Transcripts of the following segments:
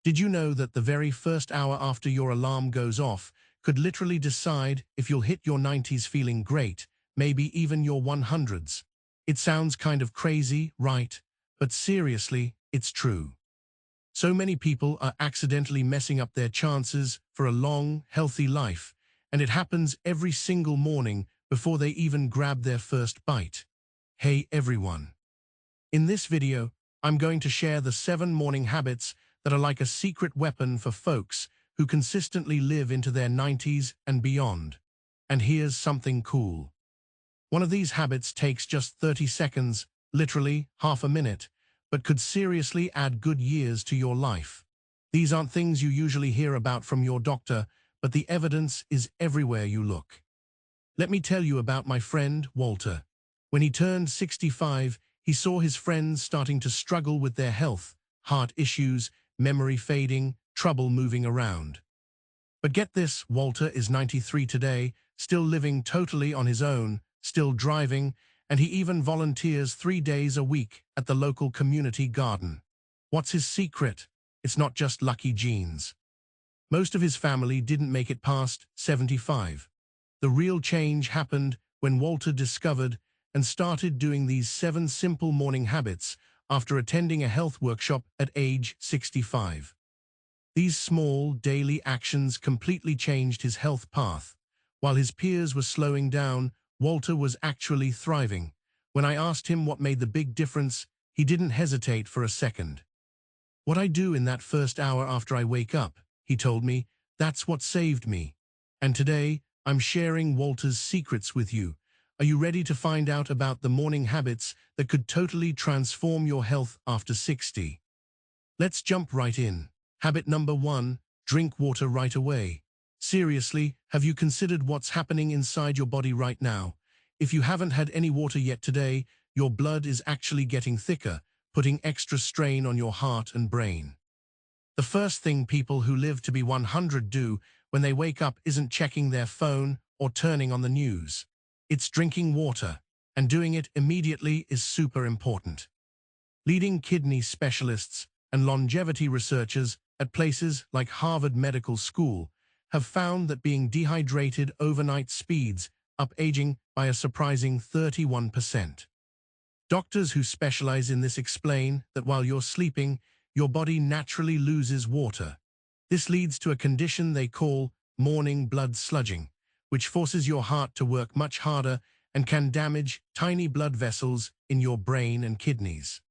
Did you know that the very first hour after your alarm goes off could literally decide if you'll hit your 90s feeling great, maybe even your 100s? It sounds kind of crazy, right? But seriously, it's true. So many people are accidentally messing up their chances for a long, healthy life, and it happens every single morning before they even grab their first bite. Hey everyone. In this video, I'm going to share the 7 morning habits that are like a secret weapon for folks who consistently live into their 90s and beyond. And here's something cool. One of these habits takes just 30 seconds, literally half a minute, but could seriously add good years to your life. These aren't things you usually hear about from your doctor, but the evidence is everywhere you look. Let me tell you about my friend, Walter. When he turned 65, he saw his friends starting to struggle with their health, heart issues, memory fading, trouble moving around. But get this, Walter is 93 today, still living totally on his own, still driving, and he even volunteers 3 days a week at the local community garden. What's his secret? It's not just lucky genes. Most of his family didn't make it past 75. The real change happened when Walter discovered and started doing these 7 simple morning habits after attending a health workshop at age 65. These small, daily actions completely changed his health path. While his peers were slowing down, Walter was actually thriving. When I asked him what made the big difference, he didn't hesitate for a second. What I do in that first hour after I wake up, he told me, that's what saved me. And today, I'm sharing Walter's secrets with you. Are you ready to find out about the morning habits that could totally transform your health after 60? Let's jump right in. Habit number 1, drink water right away. Seriously, have you considered what's happening inside your body right now? If you haven't had any water yet today, your blood is actually getting thicker, putting extra strain on your heart and brain. The first thing people who live to be 100 do when they wake up isn't checking their phone or turning on the news. It's drinking water, and doing it immediately is super important. Leading kidney specialists and longevity researchers at places like Harvard Medical School have found that being dehydrated overnight speeds up aging by a surprising 31%. Doctors who specialize in this explain that while you're sleeping, your body naturally loses water. This leads to a condition they call morning blood sludging, which forces your heart to work much harder and can damage tiny blood vessels in your brain and kidneys.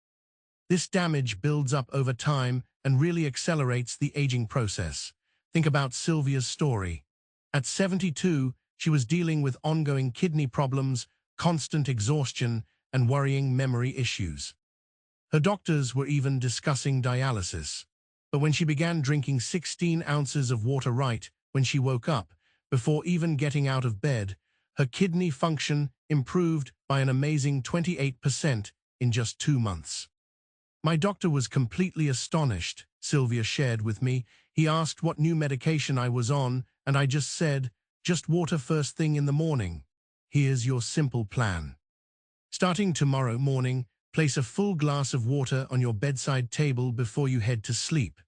This damage builds up over time and really accelerates the aging process. Think about Sylvia's story. At 72, she was dealing with ongoing kidney problems, constant exhaustion, and worrying memory issues. Her doctors were even discussing dialysis. But when she began drinking 16 ounces of water right when she woke up, before even getting out of bed, her kidney function improved by an amazing 28% in just 2 months. My doctor was completely astonished, Sylvia shared with me. He asked what new medication I was on, and I just said, just water first thing in the morning. Here's your simple plan. Starting tomorrow morning, place a full glass of water on your bedside table before you head to sleep.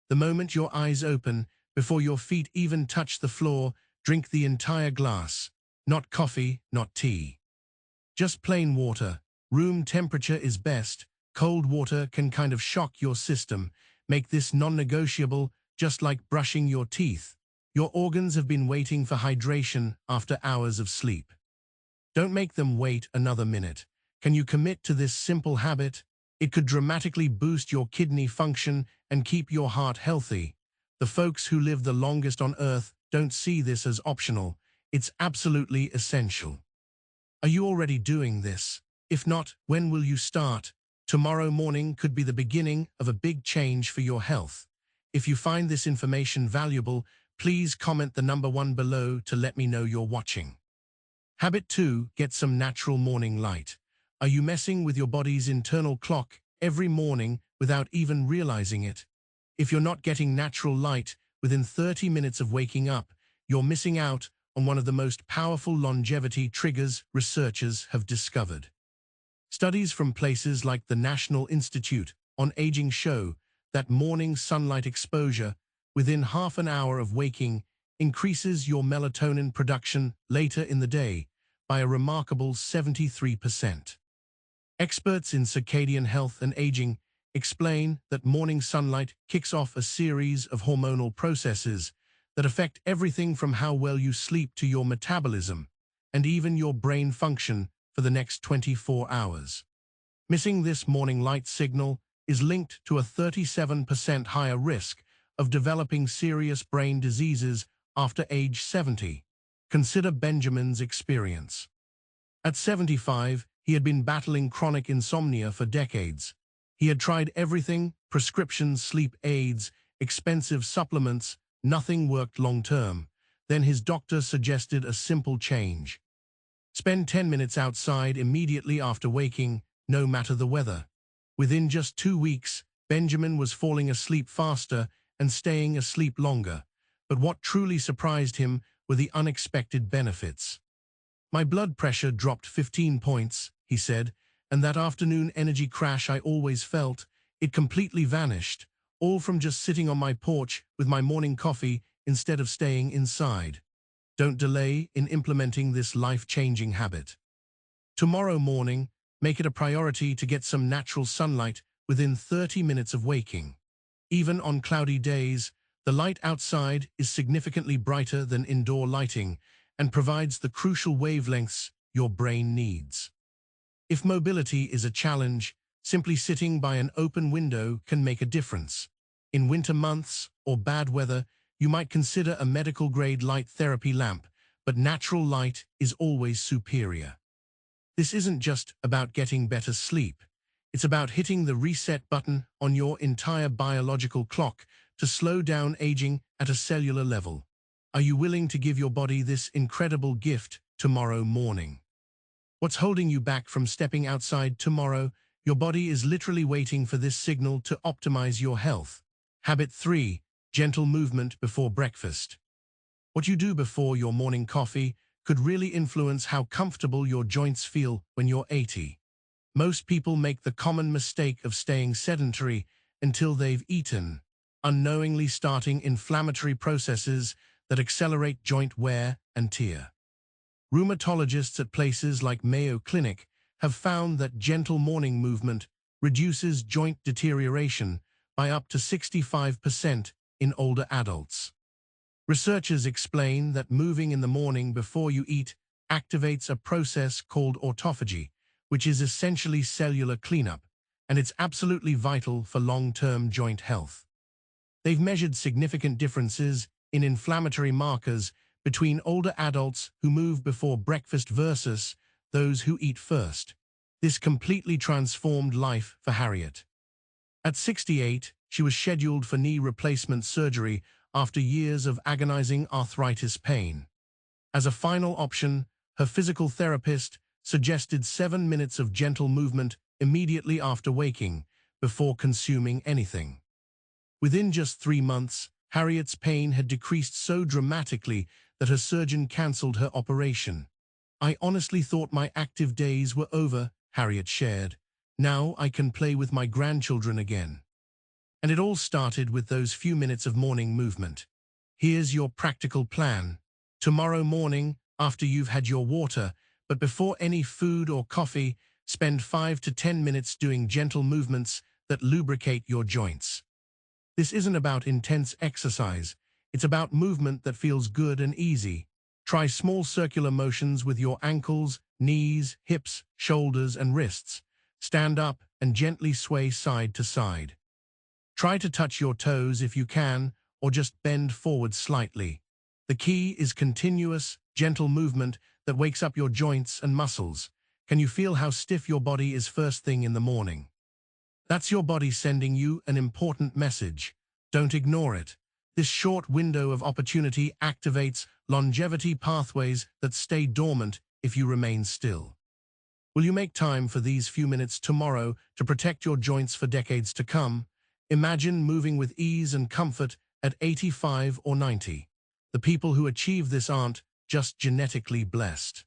The moment your eyes open, before your feet even touch the floor, drink the entire glass. Not coffee, not tea. Just plain water. Room temperature is best. Cold water can kind of shock your system. Make this non-negotiable, just like brushing your teeth. Your organs have been waiting for hydration after hours of sleep. Don't make them wait another minute. Can you commit to this simple habit? It could dramatically boost your kidney function and keep your heart healthy. The folks who live the longest on Earth don't see this as optional. It's absolutely essential. Are you already doing this? If not, when will you start? Tomorrow morning could be the beginning of a big change for your health. If you find this information valuable, please comment the number 1 below to let me know you're watching. Habit 2, get some natural morning light. Are you messing with your body's internal clock every morning without even realizing it? If you're not getting natural light within 30 minutes of waking up, you're missing out on one of the most powerful longevity triggers researchers have discovered. Studies from places like the National Institute on Aging show that morning sunlight exposure within half an hour of waking increases your melatonin production later in the day by a remarkable 73%. Experts in circadian health and aging explain that morning sunlight kicks off a series of hormonal processes that affect everything from how well you sleep to your metabolism and even your brain function for the next 24 hours. Missing this morning light signal is linked to a 37% higher risk of developing serious brain diseases after age 70. Consider Benjamin's experience. At 75, he had been battling chronic insomnia for decades. He had tried everything: prescriptions, sleep aids, expensive supplements. Nothing worked long-term. Then his doctor suggested a simple change. Spend 10 minutes outside immediately after waking, no matter the weather. Within just 2 weeks, Benjamin was falling asleep faster and staying asleep longer. But what truly surprised him were the unexpected benefits. My blood pressure dropped 15 points, he said, and that afternoon energy crash I always felt, it completely vanished, all from just sitting on my porch with my morning coffee instead of staying inside. Don't delay in implementing this life-changing habit. Tomorrow morning, make it a priority to get some natural sunlight within 30 minutes of waking. Even on cloudy days, the light outside is significantly brighter than indoor lighting and provides the crucial wavelengths your brain needs. If mobility is a challenge, simply sitting by an open window can make a difference. In winter months or bad weather, you might consider a medical-grade light therapy lamp, but natural light is always superior. This isn't just about getting better sleep. It's about hitting the reset button on your entire biological clock to slow down aging at a cellular level. Are you willing to give your body this incredible gift tomorrow morning? What's holding you back from stepping outside tomorrow? Your body is literally waiting for this signal to optimize your health. Habit 3. Gentle movement before breakfast. What you do before your morning coffee could really influence how comfortable your joints feel when you're 80. Most people make the common mistake of staying sedentary until they've eaten, unknowingly starting inflammatory processes that accelerate joint wear and tear. Rheumatologists at places like Mayo Clinic have found that gentle morning movement reduces joint deterioration by up to 65% in older adults. Researchers explain that moving in the morning before you eat activates a process called autophagy, which is essentially cellular cleanup, and it's absolutely vital for long-term joint health. They've measured significant differences in inflammatory markers between older adults who move before breakfast versus those who eat first. This completely transformed life for Harriet. At 68, she was scheduled for knee replacement surgery after years of agonizing arthritis pain. As a final option, her physical therapist suggested 7 minutes of gentle movement immediately after waking, before consuming anything. Within just 3 months, Harriet's pain had decreased so dramatically that her surgeon cancelled her operation. I honestly thought my active days were over, Harriet shared. Now I can play with my grandchildren again. And it all started with those few minutes of morning movement. Here's your practical plan. Tomorrow morning, after you've had your water, but before any food or coffee, spend 5 to 10 minutes doing gentle movements that lubricate your joints. This isn't about intense exercise. It's about movement that feels good and easy. Try small circular motions with your ankles, knees, hips, shoulders, and wrists. Stand up and gently sway side to side. Try to touch your toes if you can, or just bend forward slightly. The key is continuous, gentle movement that wakes up your joints and muscles. Can you feel how stiff your body is first thing in the morning? That's your body sending you an important message. Don't ignore it. This short window of opportunity activates longevity pathways that stay dormant if you remain still. Will you make time for these few minutes tomorrow to protect your joints for decades to come? Imagine moving with ease and comfort at 85 or 90. The people who achieve this aren't just genetically blessed.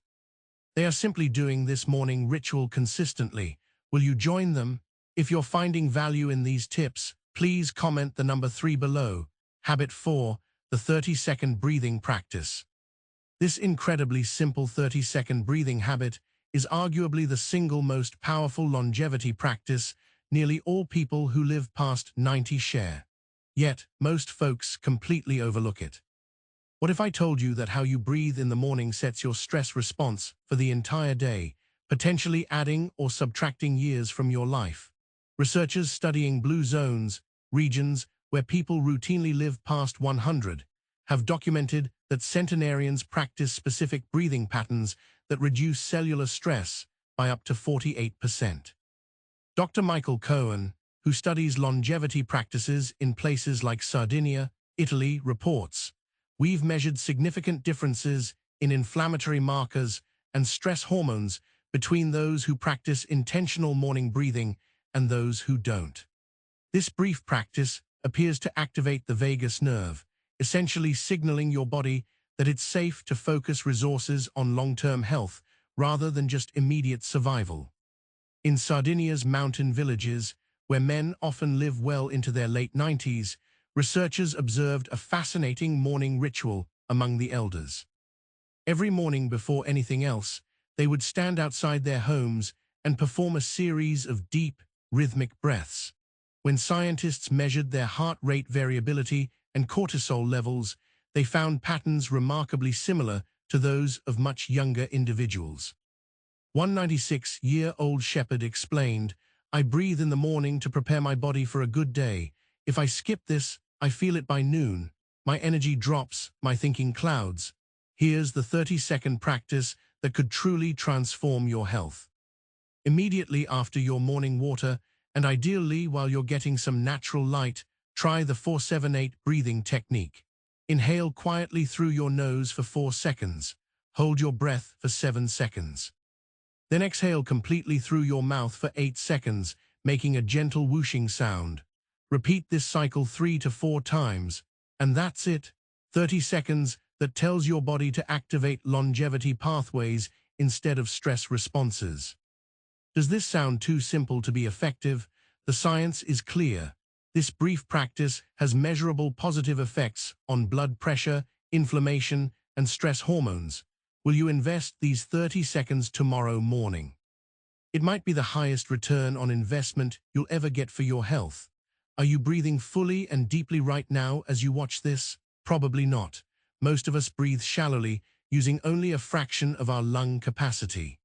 They are simply doing this morning ritual consistently. Will you join them? If you're finding value in these tips, please comment the number 3 below. Habit 4, the 30-second breathing practice. This incredibly simple 30-second breathing habit is arguably the single most powerful longevity practice nearly all people who live past 90 share. Yet, most folks completely overlook it. What if I told you that how you breathe in the morning sets your stress response for the entire day, potentially adding or subtracting years from your life? Researchers studying blue zones, regions where people routinely live past 100, have documented that centenarians practice specific breathing patterns that reduce cellular stress by up to 48%. Dr. Michael Cohen, who studies longevity practices in places like Sardinia, Italy, reports, "We've measured significant differences in inflammatory markers and stress hormones between those who practice intentional morning breathing and those who don't." This brief practice appears to activate the vagus nerve, essentially signaling your body that it's safe to focus resources on long-term health rather than just immediate survival. In Sardinia's mountain villages, where men often live well into their late 90s, researchers observed a fascinating morning ritual among the elders. Every morning before anything else, they would stand outside their homes and perform a series of deep, rhythmic breaths. When scientists measured their heart rate variability and cortisol levels, they found patterns remarkably similar to those of much younger individuals. One 96-year-old shepherd explained, "I breathe in the morning to prepare my body for a good day. If I skip this, I feel it by noon. My energy drops, my thinking clouds." Here's the 30-second practice that could truly transform your health. Immediately after your morning water, and ideally while you're getting some natural light, try the 4-7-8 breathing technique. Inhale quietly through your nose for 4 seconds. Hold your breath for 7 seconds. Then exhale completely through your mouth for 8 seconds, making a gentle whooshing sound. Repeat this cycle 3 to 4 times, and that's it. 30 seconds that tells your body to activate longevity pathways instead of stress responses. Does this sound too simple to be effective? The science is clear. This brief practice has measurable positive effects on blood pressure, inflammation, and stress hormones. Will you invest these 30 seconds tomorrow morning? It might be the highest return on investment you'll ever get for your health. Are you breathing fully and deeply right now as you watch this? Probably not. Most of us breathe shallowly, using only a fraction of our lung capacity.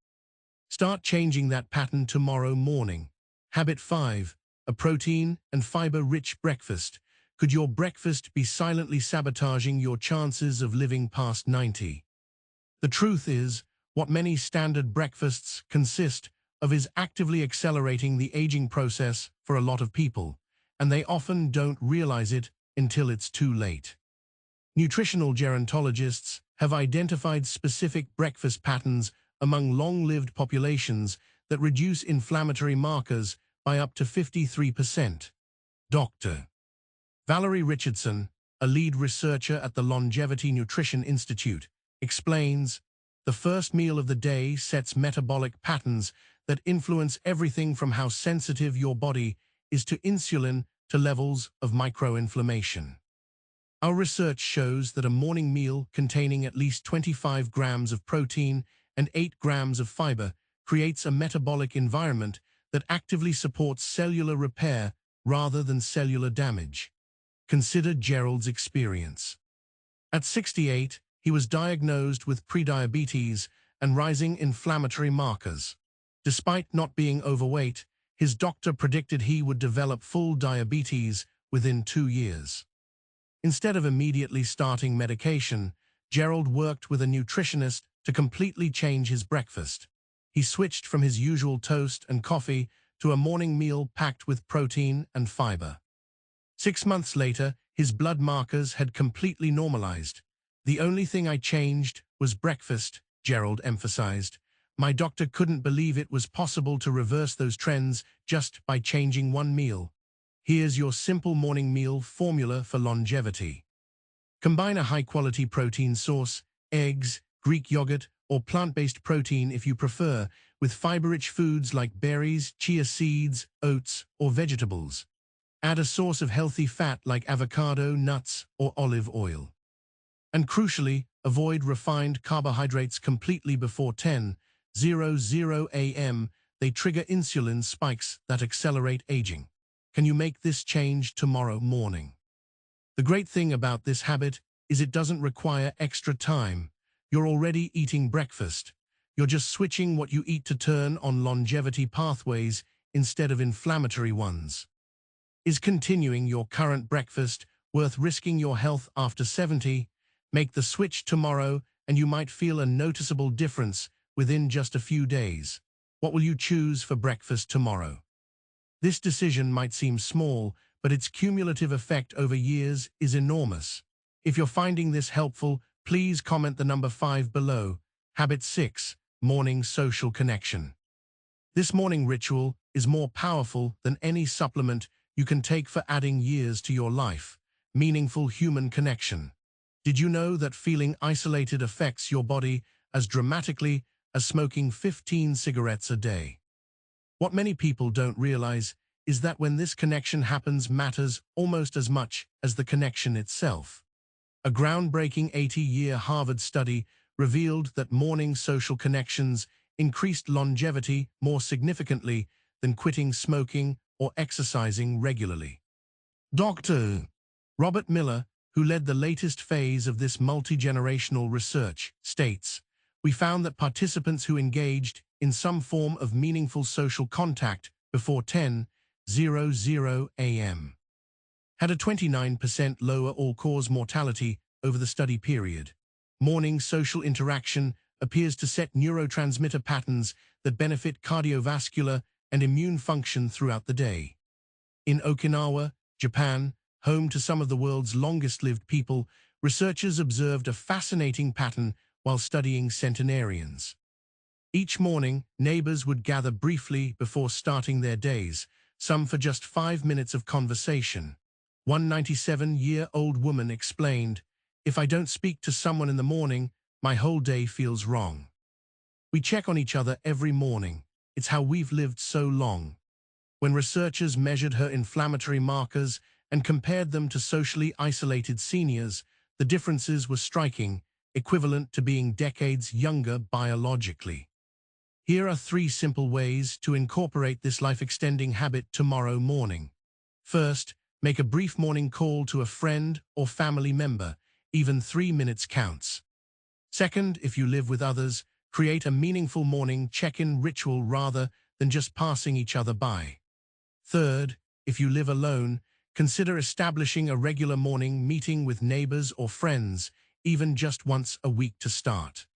Start changing that pattern tomorrow morning. Habit 5. A protein and fiber-rich breakfast. Could your breakfast be silently sabotaging your chances of living past 90? The truth is, what many standard breakfasts consist of is actively accelerating the aging process for a lot of people, and they often don't realize it until it's too late. Nutritional gerontologists have identified specific breakfast patterns among long-lived populations that reduce inflammatory markers by up to 53%. Dr. Valerie Richardson, a lead researcher at the Longevity Nutrition Institute, explains, "The first meal of the day sets metabolic patterns that influence everything from how sensitive your body is to insulin to levels of microinflammation. Our research shows that a morning meal containing at least 25 grams of protein and 8 grams of fiber creates a metabolic environment that actively supports cellular repair rather than cellular damage." Consider Gerald's experience. At 68, he was diagnosed with prediabetes and rising inflammatory markers. Despite not being overweight, his doctor predicted he would develop full diabetes within 2 years. Instead of immediately starting medication, Gerald worked with a nutritionist to completely change his breakfast. He switched from his usual toast and coffee to a morning meal packed with protein and fiber. 6 months later, his blood markers had completely normalized. "The only thing I changed was breakfast," Gerald emphasized. "My doctor couldn't believe it was possible to reverse those trends just by changing one meal." Here's your simple morning meal formula for longevity. Combine a high-quality protein source, eggs, Greek yogurt, or plant-based protein if you prefer, with fiber-rich foods like berries, chia seeds, oats, or vegetables. Add a source of healthy fat like avocado, nuts, or olive oil. And crucially, avoid refined carbohydrates completely before 10:00 a.m. They trigger insulin spikes that accelerate aging. Can you make this change tomorrow morning? The great thing about this habit is it doesn't require extra time. You're already eating breakfast. You're just switching what you eat to turn on longevity pathways instead of inflammatory ones. Is continuing your current breakfast worth risking your health after 70? Make the switch tomorrow and you might feel a noticeable difference within just a few days. What will you choose for breakfast tomorrow? This decision might seem small, but its cumulative effect over years is enormous. If you're finding this helpful, please comment the number 5 below. Habit 6. Morning social connection. This morning ritual is more powerful than any supplement you can take for adding years to your life. Meaningful human connection. Did you know that feeling isolated affects your body as dramatically as smoking 15 cigarettes a day? What many people don't realize is that when this connection happens matters almost as much as the connection itself. A groundbreaking 80-year Harvard study revealed that morning social connections increased longevity more significantly than quitting smoking or exercising regularly. Dr. Robert Miller, who led the latest phase of this multi-generational research, states, "We found that participants who engaged in some form of meaningful social contact before 10:00 a.m. had a 29% lower all-cause mortality over the study period. Morning social interaction appears to set neurotransmitter patterns that benefit cardiovascular and immune function throughout the day." In Okinawa, Japan, home to some of the world's longest-lived people, researchers observed a fascinating pattern while studying centenarians. Each morning, neighbors would gather briefly before starting their days, some for just 5 minutes of conversation. One 97-year-old woman explained, "If I don't speak to someone in the morning, my whole day feels wrong. We check on each other every morning. It's how we've lived so long." When researchers measured her inflammatory markers and compared them to socially isolated seniors, the differences were striking, equivalent to being decades younger biologically. Here are 3 simple ways to incorporate this life-extending habit tomorrow morning. First, make a brief morning call to a friend or family member. Even 3 minutes counts. Second, if you live with others, create a meaningful morning check-in ritual rather than just passing each other by. Third, if you live alone, consider establishing a regular morning meeting with neighbors or friends, even just once a week to start.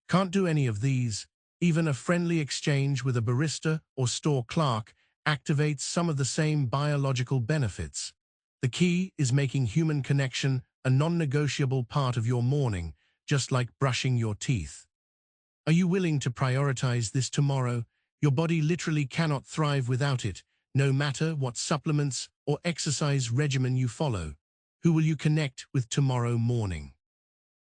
Can't do any of these? Even a friendly exchange with a barista or store clerk activates some of the same biological benefits. The key is making human connection a non-negotiable part of your morning, just like brushing your teeth. Are you willing to prioritize this tomorrow? Your body literally cannot thrive without it, no matter what supplements or exercise regimen you follow. Who will you connect with tomorrow morning?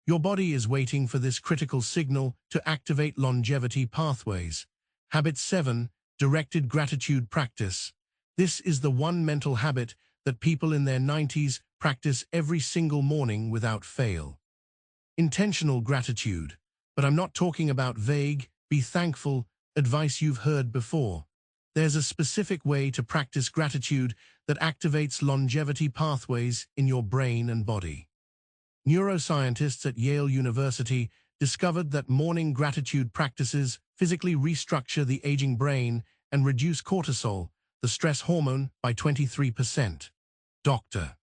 Your body is waiting for this critical signal to activate longevity pathways. Habit 7. Directed gratitude practice. This is the one mental habit that people in their 90s practice every single morning without fail. Intentional gratitude. But I'm not talking about vague, be thankful advice you've heard before. There's a specific way to practice gratitude that activates longevity pathways in your brain and body. Neuroscientists at Yale University discovered that morning gratitude practices physically restructure the aging brain and reduce cortisol, the stress hormone, by 23%. Dr.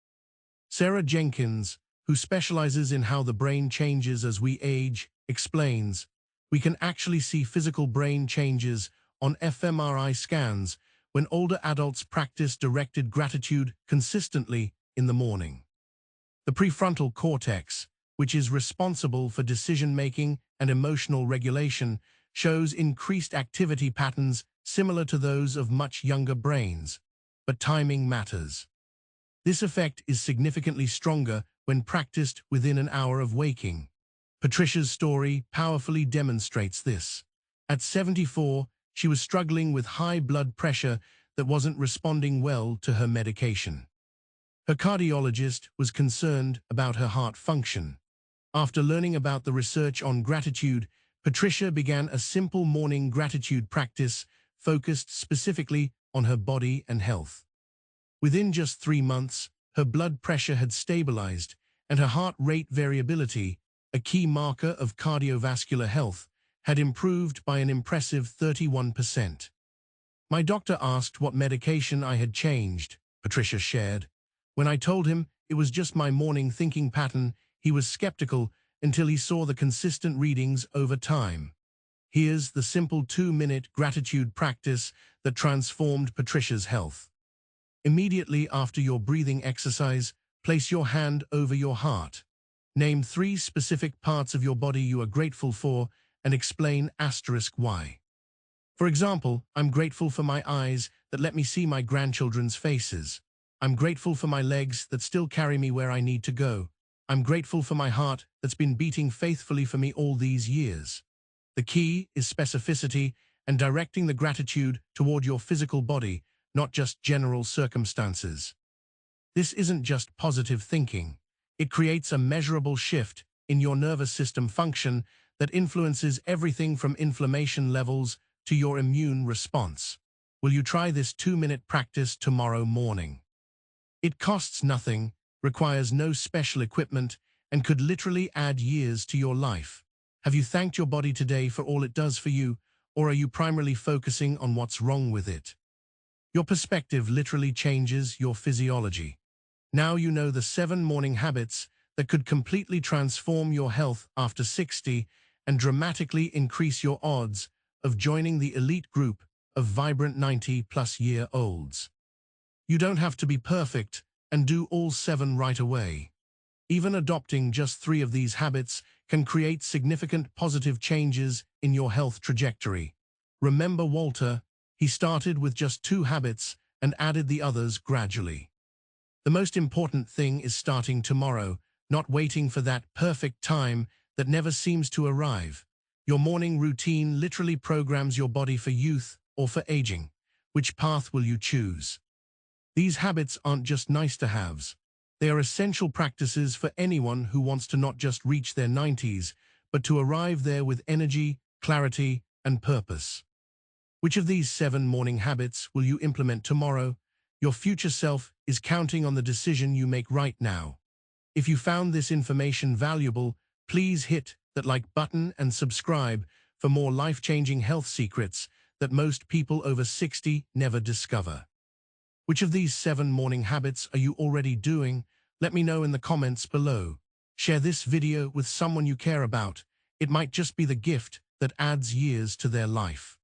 Sarah Jenkins, who specializes in how the brain changes as we age, explains, "We can actually see physical brain changes on fMRI scans when older adults practice directed gratitude consistently in the morning." The prefrontal cortex, which is responsible for decision-making and emotional regulation, shows increased activity patterns similar to those of much younger brains. But timing matters. This effect is significantly stronger when practiced within an hour of waking. Patricia's story powerfully demonstrates this. At 74, she was struggling with high blood pressure that wasn't responding well to her medication. Her cardiologist was concerned about her heart function. After learning about the research on gratitude, Patricia began a simple morning gratitude practice focused specifically on her body and health. Within just 3 months, her blood pressure had stabilized, and her heart rate variability, a key marker of cardiovascular health, had improved by an impressive 31%. My doctor asked what medication I had changed, Patricia shared. When I told him it was just my morning thinking pattern, he was skeptical until he saw the consistent readings over time. Here's the simple 2-minute gratitude practice that transformed Patricia's health. Immediately after your breathing exercise, place your hand over your heart. Name 3 specific parts of your body you are grateful for and explain *why. For example, I'm grateful for my eyes that let me see my grandchildren's faces. I'm grateful for my legs that still carry me where I need to go. I'm grateful for my heart that's been beating faithfully for me all these years. The key is specificity and directing the gratitude toward your physical body, not just general circumstances. This isn't just positive thinking. It creates a measurable shift in your nervous system function that influences everything from inflammation levels to your immune response. Will you try this 2-minute practice tomorrow morning? It costs nothing, requires no special equipment, and could literally add years to your life. Have you thanked your body today for all it does for you, or are you primarily focusing on what's wrong with it? Your perspective literally changes your physiology. Now you know the 7 morning habits that could completely transform your health after 60 and dramatically increase your odds of joining the elite group of vibrant 90-plus-year-olds. You don't have to be perfect and do all 7 right away. Even adopting just 3 of these habits can create significant positive changes in your health trajectory. Remember Walter, he started with just 2 habits and added the others gradually. The most important thing is starting tomorrow, not waiting for that perfect time that never seems to arrive. Your morning routine literally programs your body for youth or for aging. Which path will you choose? These habits aren't just nice-to-haves. They are essential practices for anyone who wants to not just reach their 90s, but to arrive there with energy, clarity, and purpose. Which of these 7 morning habits will you implement tomorrow? Your future self is counting on the decision you make right now. If you found this information valuable, please hit that like button and subscribe for more life-changing health secrets that most people over 60 never discover. Which of these 7 morning habits are you already doing? Let me know in the comments below. Share this video with someone you care about. It might just be the gift that adds years to their life.